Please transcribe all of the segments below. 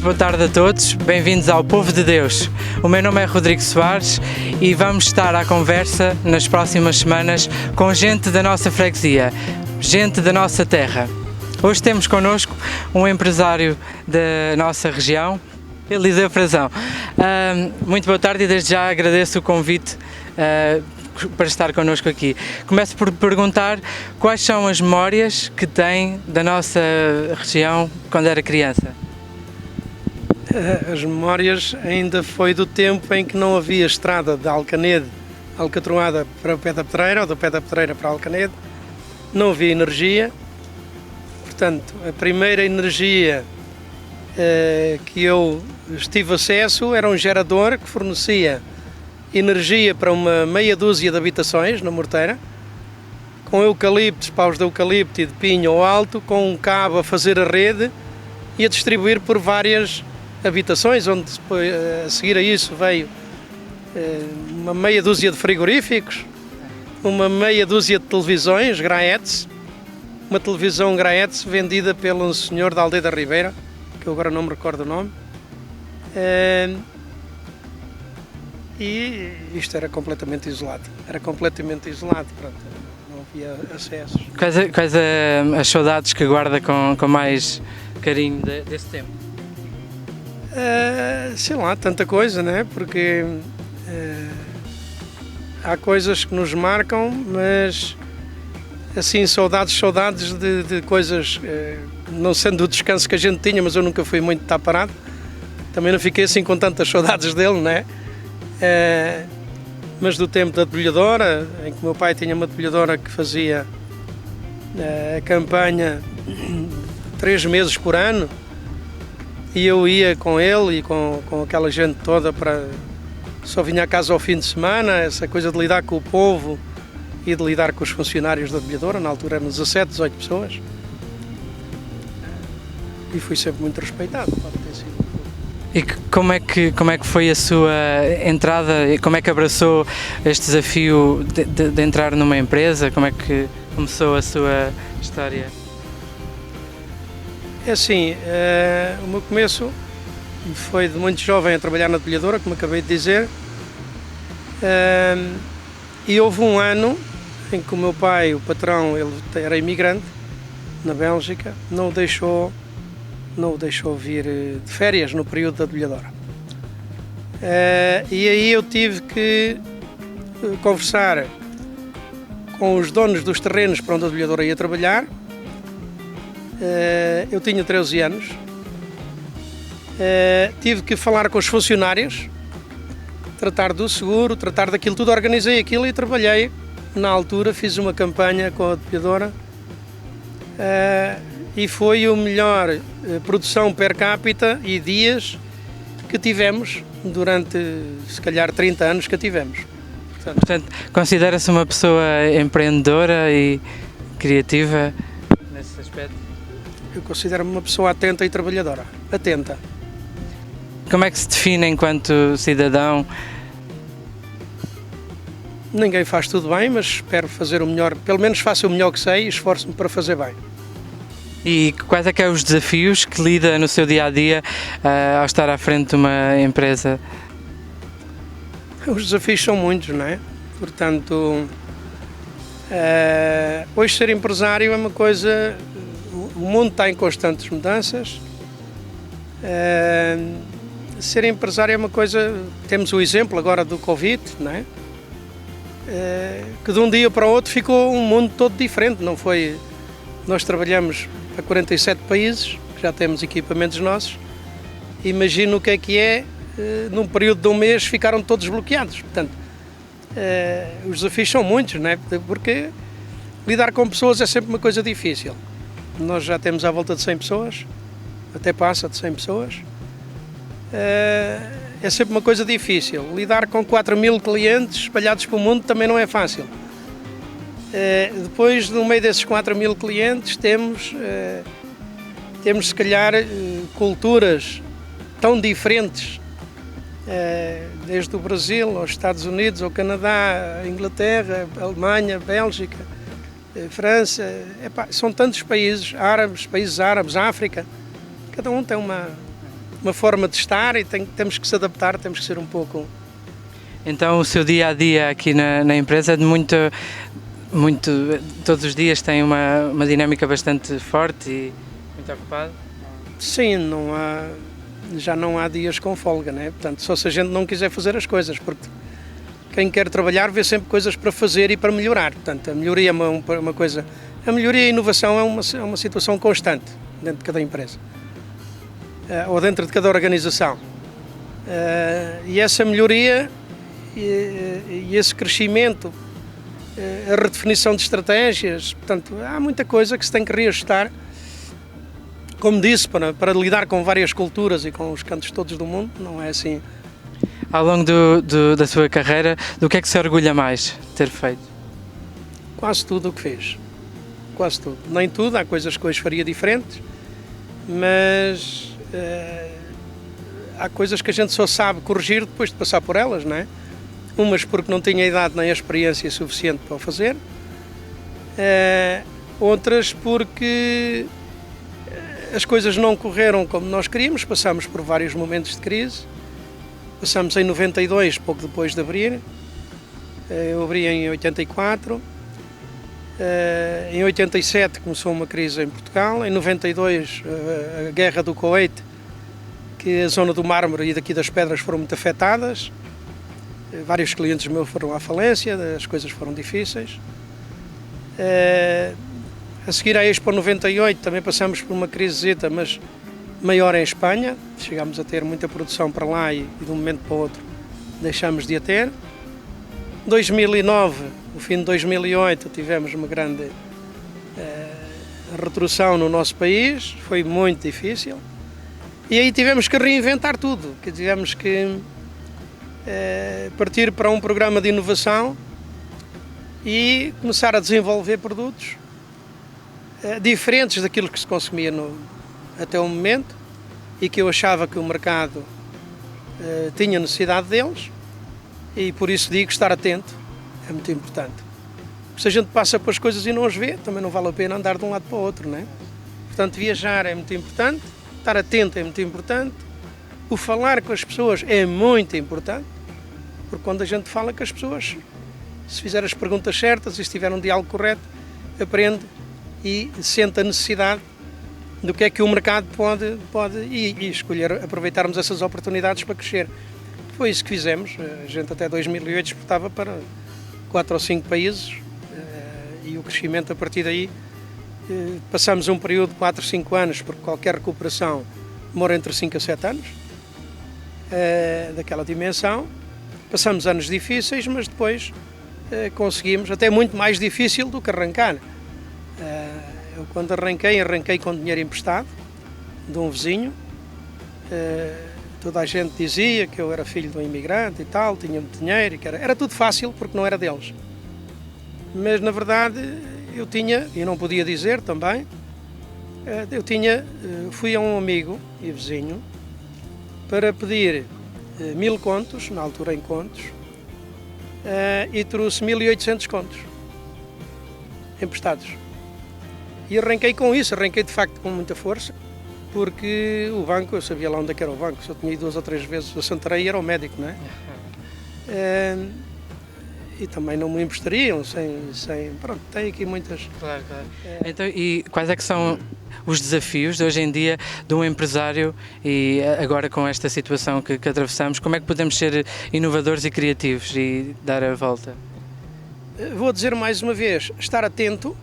boa tarde a todos, bem-vindos ao Povo de Deus. O meu nome é Rodrigo Soares e vamos estar à conversa nas próximas semanas com gente da nossa freguesia, gente da nossa terra. Hoje temos connosco um empresário da nossa região, Eliseu Frazão. Muito boa tarde e desde já agradeço o convite para estar connosco aqui. Começo por perguntar quais são as memórias que tem da nossa região quando era criança. As memórias ainda foi do tempo em que não havia estrada de Alcanede, Alcatroada para o Pé da Pedreira, ou do Pé da Pedreira para Alcanede, não havia energia, portanto a primeira energia que eu tive acesso era um gerador que fornecia energia para uma meia dúzia de habitações na Morteira, com eucaliptos, paus de eucalipto e de pinho ao alto, com um cabo a fazer a rede e a distribuir por várias habitações, onde depois, a seguir a isso veio uma meia dúzia de frigoríficos, uma meia dúzia de televisões, Graetes, uma televisão Graetes vendida pelo senhor da Aldeia da Ribeira, que eu agora não me recordo o nome. E isto era completamente isolado, pronto, não havia acessos. Quais as saudades que guarda com mais carinho desse tempo? Sei lá, tanta coisa, né? Porque há coisas que nos marcam, mas assim, saudades de coisas, não sendo o descanso que a gente tinha, mas eu nunca fui muito estar parado, também não fiquei assim com tantas saudades dele, né? Mas do tempo da debulhadora, em que o meu pai tinha uma debulhadora que fazia a campanha 3 meses por ano, e eu ia com ele e com aquela gente toda, só vinha a casa ao fim de semana, essa coisa de lidar com o povo e de lidar com os funcionários da debulhadora, na altura eram 17, 18 pessoas, e fui sempre muito respeitado, pode ter sido. E como é que foi a sua entrada e como é que abraçou este desafio de entrar numa empresa? Como é que começou a sua história? É assim, o meu começo foi de muito jovem a trabalhar na debulhadora, como acabei de dizer, e houve um ano em que o meu pai, o patrão, ele era imigrante na Bélgica, não o deixou vir de férias no período da debulhadora. E aí eu tive que conversar com os donos dos terrenos para onde a debulhadora ia trabalhar. Eu tinha 13 anos. Tive que falar com os funcionários, tratar do seguro, tratar daquilo tudo, organizei aquilo e trabalhei. Na altura fiz uma campanha com a debulhadora. E foi o melhor produção per capita e dias que tivemos durante, se calhar, 30 anos que tivemos. Portanto, considera-se uma pessoa empreendedora e criativa nesse aspecto? Eu considero-me uma pessoa atenta e trabalhadora. Atenta. Como é que se define enquanto cidadão? Ninguém faz tudo bem, mas espero fazer o melhor, pelo menos faço o melhor que sei e esforço-me para fazer bem. E quais é que são os desafios que lida no seu dia-a-dia ao estar à frente de uma empresa? Os desafios são muitos, não é? Portanto, hoje ser empresário é uma coisa... O mundo está em constantes mudanças. Ser empresário é uma coisa... Temos o exemplo agora do Covid, não é? Que de um dia para o outro ficou um mundo todo diferente, não foi... Nós trabalhamos para 47 países, já temos equipamentos nossos. Imagino o que é, num período de um mês ficaram todos bloqueados. Portanto, os desafios são muitos, não é? Porque lidar com pessoas é sempre uma coisa difícil. Nós já temos à volta de 100 pessoas, até passa de 100 pessoas. É sempre uma coisa difícil. Lidar com 4.000 clientes espalhados pelo mundo também não é fácil. Depois, no meio desses 4.000 clientes, temos se calhar culturas tão diferentes, desde o Brasil aos Estados Unidos, ao Canadá, a Inglaterra, a Alemanha, a Bélgica, a França, são tantos países árabes, a África, cada um tem uma forma de estar e temos que se adaptar, temos que ser um pouco... Então o seu dia a dia aqui na empresa é de muito, todos os dias tem uma dinâmica bastante forte e muito ocupada? Sim, já não há dias com folga, né? Portanto, só se a gente não quiser fazer as coisas, porque quem quer trabalhar vê sempre coisas para fazer e para melhorar. Portanto, a melhoria é uma coisa... A melhoria e a inovação é uma situação constante dentro de cada empresa, ou dentro de cada organização. E essa melhoria e esse crescimento, a redefinição de estratégias, portanto, há muita coisa que se tem que reajustar, como disse, para lidar com várias culturas e com os cantos todos do mundo, não é assim. Ao longo da sua carreira, do que é que se orgulha mais de ter feito? Quase tudo o que fez, quase tudo. Nem tudo, há coisas que hoje faria diferentes, mas há coisas que a gente só sabe corrigir depois de passar por elas, não é? Umas porque não tinha idade nem a experiência suficiente para o fazer, outras porque as coisas não correram como nós queríamos, passámos por vários momentos de crise, passámos em 92, pouco depois de abrir, eu abri em 84, em 87 começou uma crise em Portugal, em 92 a guerra do Kuwait, que a zona do Mármore e daqui das Pedras foram muito afetadas. Vários clientes meus foram à falência, as coisas foram difíceis. A seguir à Expo 98 também passamos por uma crisezita, mas maior em Espanha. Chegámos a ter muita produção para lá e de um momento para o outro deixámos de a ter. 2009, no fim de 2008, tivemos uma grande retroção no nosso país, foi muito difícil. E aí tivemos que reinventar tudo, que tivemos que partir para um programa de inovação e começar a desenvolver produtos diferentes daquilo que se consumia até o momento e que eu achava que o mercado tinha necessidade deles, e por isso digo, estar atento é muito importante. Se a gente passa pelas coisas e não as vê, também não vale a pena andar de um lado para o outro, não é? Portanto, viajar é muito importante, estar atento é muito importante, o falar com as pessoas é muito importante, porque quando a gente fala com as pessoas, se fizer as perguntas certas e se tiver um diálogo correto, aprende e sente a necessidade do que é que o mercado pode e escolher, aproveitarmos essas oportunidades para crescer. Foi isso que fizemos. A gente até 2008 exportava para 4 ou 5 países e o crescimento a partir daí, passamos um período de 4 ou 5 anos, porque qualquer recuperação demora entre 5 a 7 anos, daquela dimensão. Passamos anos difíceis, mas depois conseguimos, até muito mais difícil do que arrancar. Eu quando arranquei com dinheiro emprestado de um vizinho. Toda a gente dizia que eu era filho de um imigrante e tal, tinha muito dinheiro, e que era tudo fácil porque não era deles. Mas na verdade eu tinha, e não podia dizer também, fui a um amigo e vizinho para pedir 1000 contos, na altura em contos, e trouxe 1800 contos emprestados. E arranquei com isso, arranquei de facto com muita força, porque o banco, eu sabia lá onde é que era o banco, só tinha ido 2 ou 3 vezes a Santarém e era o médico, não é? E também não me emprestariam sem pronto, tem aqui muitas... Claro. Então, e quais é que são os desafios de hoje em dia de um empresário e agora com esta situação que atravessamos, como é que podemos ser inovadores e criativos e dar a volta? Vou dizer mais uma vez, estar atento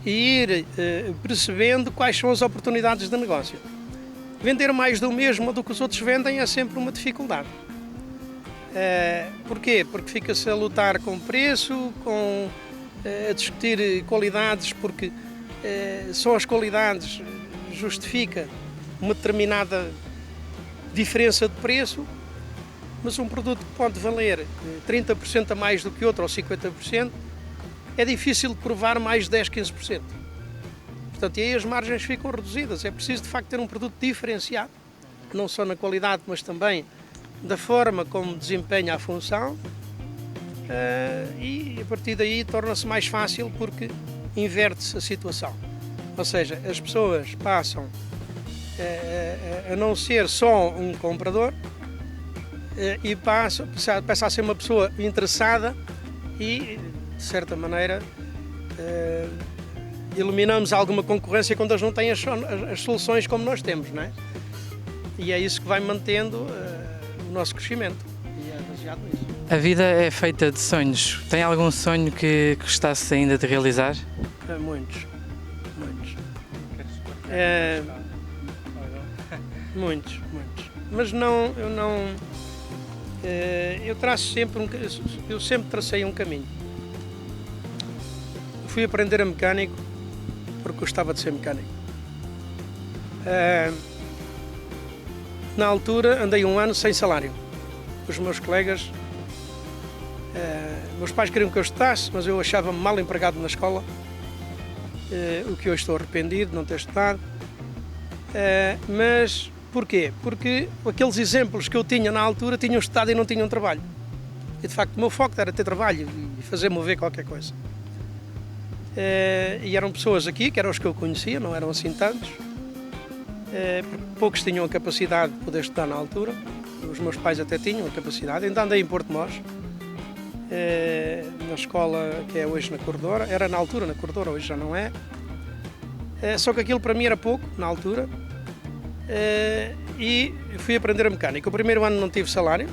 e ir percebendo quais são as oportunidades de negócio. Vender mais do mesmo ou do que os outros vendem é sempre uma dificuldade. Porquê? Porque fica-se a lutar com preço, a discutir qualidades, porque só as qualidades justifica uma determinada diferença de preço, mas um produto que pode valer 30% a mais do que outro ou 50%, é difícil de provar mais de 10, 15%. Portanto, e aí as margens ficam reduzidas. É preciso, de facto, ter um produto diferenciado, não só na qualidade, mas também da forma como desempenha a função, e a partir daí torna-se mais fácil porque inverte-se a situação. Ou seja, as pessoas passam a não ser só um comprador e passa a ser uma pessoa interessada e, de certa maneira, eliminamos alguma concorrência quando eles não têm as soluções como nós temos, não é? E é isso que vai mantendo o nosso crescimento. E é baseado nisso. A vida é feita de sonhos. Tem algum sonho que gostasse ainda de realizar? Muitos. Muitos. Mas não, eu traço sempre eu sempre tracei um caminho. Fui aprender a mecânico porque gostava de ser mecânico. Na altura andei um ano sem salário. Os meus colegas, meus pais queriam que eu estudasse, mas eu achava-me mal empregado na escola, o que hoje estou arrependido de não ter estudado. Mas porquê? Porque aqueles exemplos que eu tinha na altura tinham estudado e não tinham trabalho. E de facto o meu foco era ter trabalho e fazer mover qualquer coisa. E eram pessoas aqui, que eram os que eu conhecia, não eram assim tantos. Poucos tinham a capacidade de poder estudar na altura. Os meus pais até tinham a capacidade. Ainda andei em Porto Mós, na escola que é hoje na Corredora. Era na altura na Corredora, hoje já não é. Só que aquilo para mim era pouco, na altura. E fui aprender a mecânica. O primeiro ano não tive salário,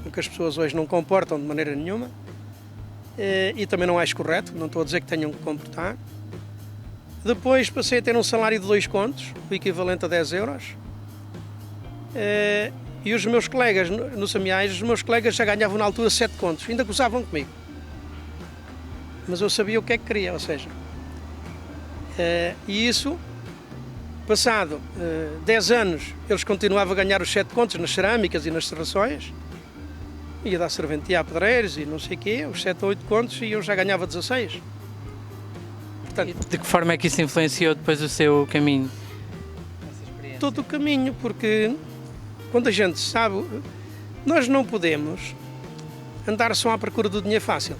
o que as pessoas hoje não comportam de maneira nenhuma. E também não acho correto, não estou a dizer que tenham que comportar. Depois passei a ter um salário de 2 contos, o equivalente a 10 euros. E os meus colegas, no Samiais, os meus colegas já ganhavam na altura 7 contos, ainda gozavam comigo. Mas eu sabia o que é que queria, ou seja... E isso, passado 10 anos, eles continuavam a ganhar os 7 contos nas cerâmicas e nas serrações. Ia dar serventia a pedreiros e não sei o quê, os 7 ou 8 contos, e eu já ganhava 16. Portanto, de que forma é que isso influenciou depois o seu caminho? Todo o caminho, porque quando a gente sabe, nós não podemos andar só à procura do dinheiro fácil.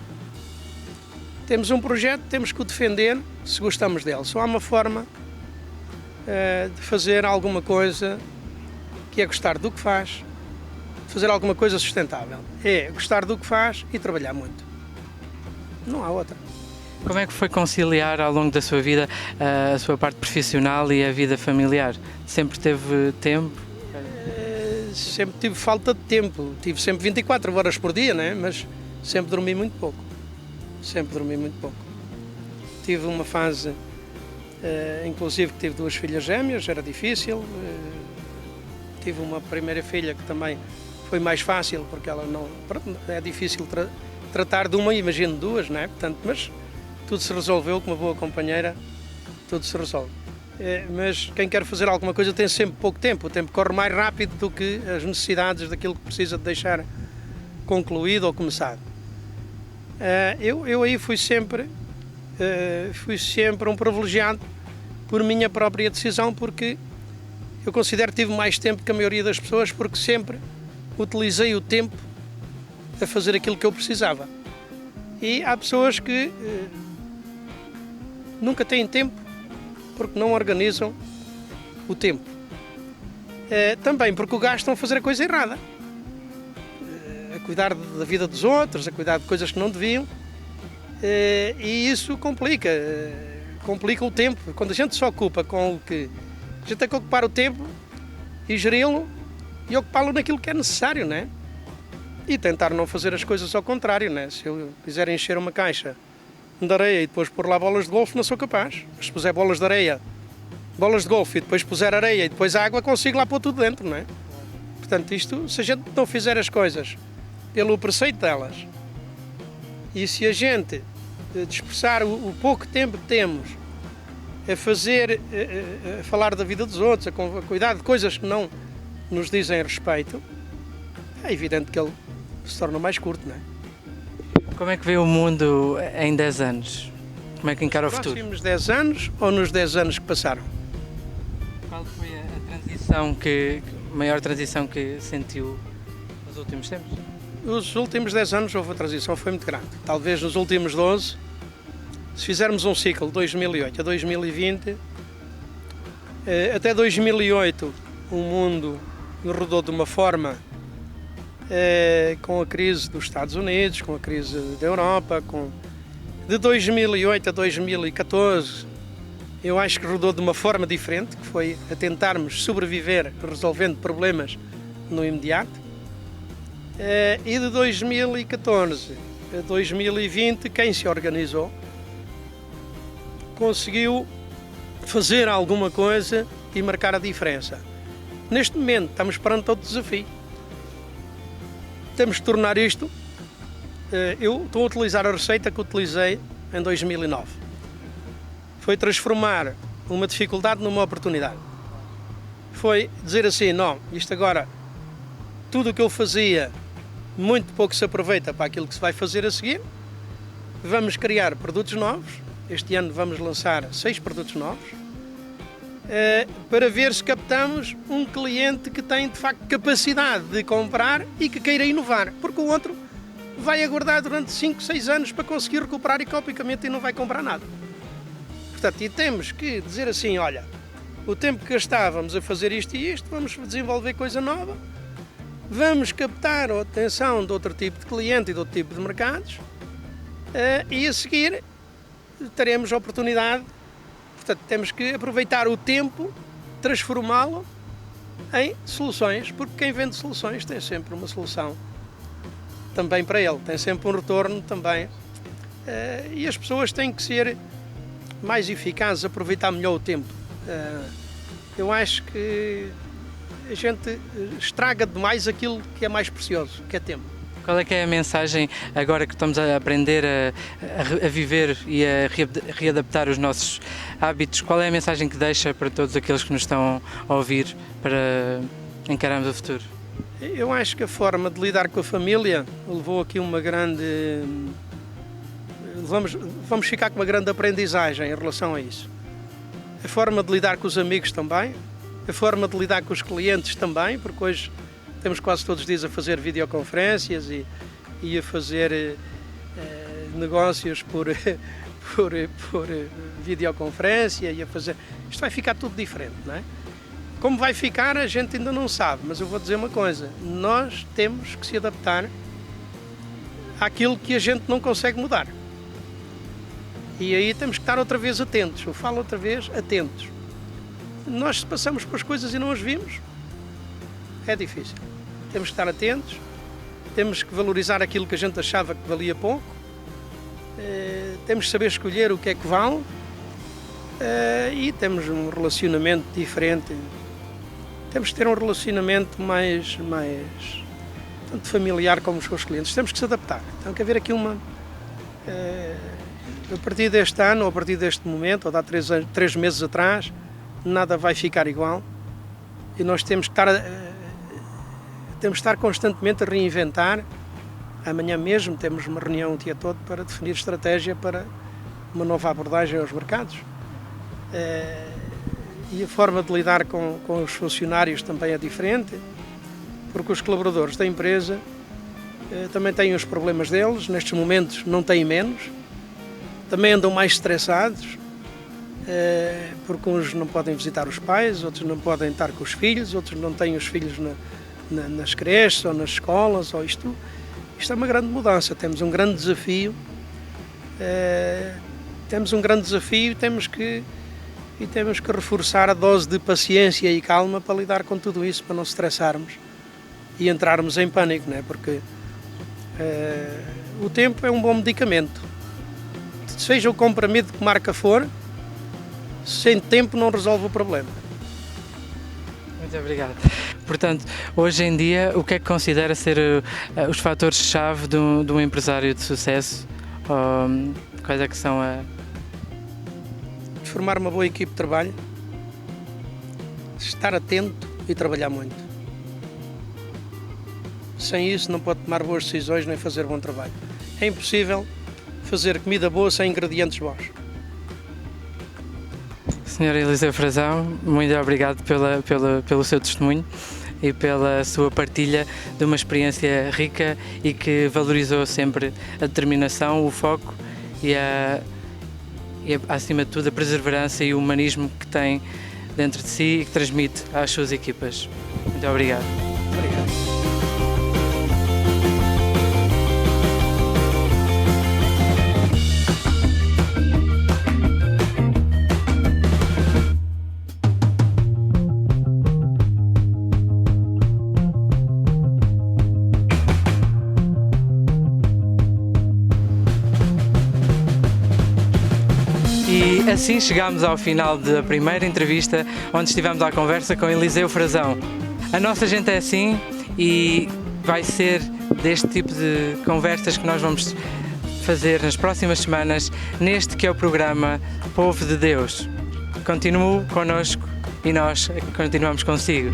Temos um projeto, temos que o defender se gostamos dele. Só há uma forma de fazer alguma coisa que é gostar do que faz, de fazer alguma coisa sustentável. É gostar do que faz e trabalhar muito. Não há outra. Como é que foi conciliar ao longo da sua vida a sua parte profissional e a vida familiar? Sempre teve tempo? Sempre tive falta de tempo. Tive sempre 24 horas por dia, né? Mas sempre dormi muito pouco. Tive uma fase, inclusive, que tive 2 filhas gêmeas, era difícil. Tive uma primeira filha que também foi mais fácil, porque ela não... É difícil tratar de uma, imagino 2, né? Portanto, mas tudo se resolveu com uma boa companheira, tudo se resolve. Mas quem quer fazer alguma coisa tem sempre pouco tempo, o tempo corre mais rápido do que as necessidades daquilo que precisa de deixar concluído ou começado. Eu aí fui sempre um privilegiado por minha própria decisão, porque eu considero que tive mais tempo que a maioria das pessoas, porque sempre utilizei o tempo a fazer aquilo que eu precisava. E há pessoas que nunca têm tempo porque não organizam o tempo. Também porque o gastam a fazer a coisa errada. A cuidar da vida dos outros, a cuidar de coisas que não deviam. E isso complica o tempo. Quando a gente se ocupa com o que... A gente tem que ocupar o tempo e geri-lo e ocupá-lo naquilo que é necessário, né? E tentar não fazer as coisas ao contrário, né? Se eu quiser encher uma caixa de areia e depois pôr lá bolas de golfe, não sou capaz. Mas se puser bolas de areia, bolas de golfe e depois puser areia e depois água, consigo lá pôr tudo dentro, não é? Portanto, isto, se a gente não fizer as coisas pelo preceito delas, e se a gente dispersar o pouco tempo que temos a fazer, a falar da vida dos outros, a cuidar de coisas que não nos dizem respeito, é evidente que ele se torna mais curto, não é? Como é que vê o mundo em 10 anos? Como é que encara o futuro? Nos próximos 10 anos ou nos 10 anos que passaram? Qual foi a maior transição que sentiu nos últimos tempos? Nos últimos 10 anos houve a transição, foi muito grande. Talvez nos últimos 12, se fizermos um ciclo de 2008 a 2020, Até 2008 o mundo rodou de uma forma, com a crise dos Estados Unidos, com a crise da Europa, de 2008 a 2014 eu acho que rodou de uma forma diferente, que foi a tentarmos sobreviver resolvendo problemas no imediato. E de 2014 a 2020 quem se organizou conseguiu fazer alguma coisa e marcar a diferença. Neste momento estamos perante outro desafio. Temos de tornar isto. Eu estou a utilizar a receita que utilizei em 2009. Foi transformar uma dificuldade numa oportunidade. Foi dizer assim, não, isto agora, tudo o que eu fazia, muito pouco se aproveita para aquilo que se vai fazer a seguir. Vamos criar produtos novos. Este ano vamos lançar 6 produtos novos, para ver se captamos um cliente que tem de facto capacidade de comprar e que queira inovar, porque o outro vai aguardar durante 5, 6 anos para conseguir recuperar economicamente e não vai comprar nada. Portanto, e temos que dizer assim, olha, o tempo que gastávamos a fazer isto e isto, vamos desenvolver coisa nova, vamos captar a atenção de outro tipo de cliente e de outro tipo de mercados, e a seguir teremos a oportunidade. Portanto, temos que aproveitar o tempo, transformá-lo em soluções, porque quem vende soluções tem sempre uma solução também para ele, tem sempre um retorno também. E as pessoas têm que ser mais eficazes, aproveitar melhor o tempo. Eu acho que a gente estraga demais aquilo que é mais precioso, que é tempo. Qual é que é a mensagem, agora que estamos a aprender a viver e a readaptar os nossos hábitos, qual é a mensagem que deixa para todos aqueles que nos estão a ouvir para encararmos o futuro? Eu acho que a forma de lidar com a família levou aqui uma grande... Vamos ficar com uma grande aprendizagem em relação a isso. A forma de lidar com os amigos também, a forma de lidar com os clientes também, porque hoje temos quase todos os dias a fazer videoconferências e a fazer negócios por videoconferência e a fazer... Isto vai ficar tudo diferente, não é? Como vai ficar a gente ainda não sabe, mas eu vou dizer uma coisa, nós temos que se adaptar àquilo que a gente não consegue mudar. E aí temos que estar outra vez atentos, eu falo outra vez, atentos. Nós se passamos por as coisas e não as vimos, é difícil. Temos que estar atentos, temos que valorizar aquilo que a gente achava que valia pouco, temos que saber escolher o que é que vale, e temos um relacionamento diferente. Temos que ter um relacionamento mais tanto familiar como com os clientes. Temos que se adaptar. Tem que haver aqui uma... a partir deste ano, ou a partir deste momento, ou de há 3 meses atrás, nada vai ficar igual. E nós temos que estar constantemente a reinventar. Amanhã mesmo temos uma reunião o dia todo para definir estratégia para uma nova abordagem aos mercados. E a forma de lidar com os funcionários também é diferente, porque os colaboradores da empresa também têm os problemas deles, nestes momentos não têm menos, também andam mais estressados, porque uns não podem visitar os pais, outros não podem estar com os filhos, outros não têm os filhos nas creches ou nas escolas, ou isto é uma grande mudança, temos um grande desafio, e temos que reforçar a dose de paciência e calma para lidar com tudo isso, para não estressarmos e entrarmos em pânico, não é? Porque o tempo é um bom medicamento. Seja o comprimido que marca for, sem tempo não resolve o problema. Muito obrigado. Portanto, hoje em dia, o que é que considera ser os fatores-chave de um empresário de sucesso? Quais é que são Formar uma boa equipe de trabalho, estar atento e trabalhar muito. Sem isso não pode tomar boas decisões nem fazer bom trabalho. É impossível fazer comida boa sem ingredientes bons. Sr. Eliseu Frazão, muito obrigado pelo seu testemunho e pela sua partilha de uma experiência rica e que valorizou sempre a determinação, o foco e acima de tudo, a perseverança e o humanismo que tem dentro de si e que transmite às suas equipas. Muito obrigado. Obrigado. E assim chegamos ao final da primeira entrevista, onde estivemos à conversa com Eliseu Frazão. A nossa gente é assim e vai ser deste tipo de conversas que nós vamos fazer nas próximas semanas, neste que é o programa Povo de Deus. Continue connosco e nós continuamos consigo.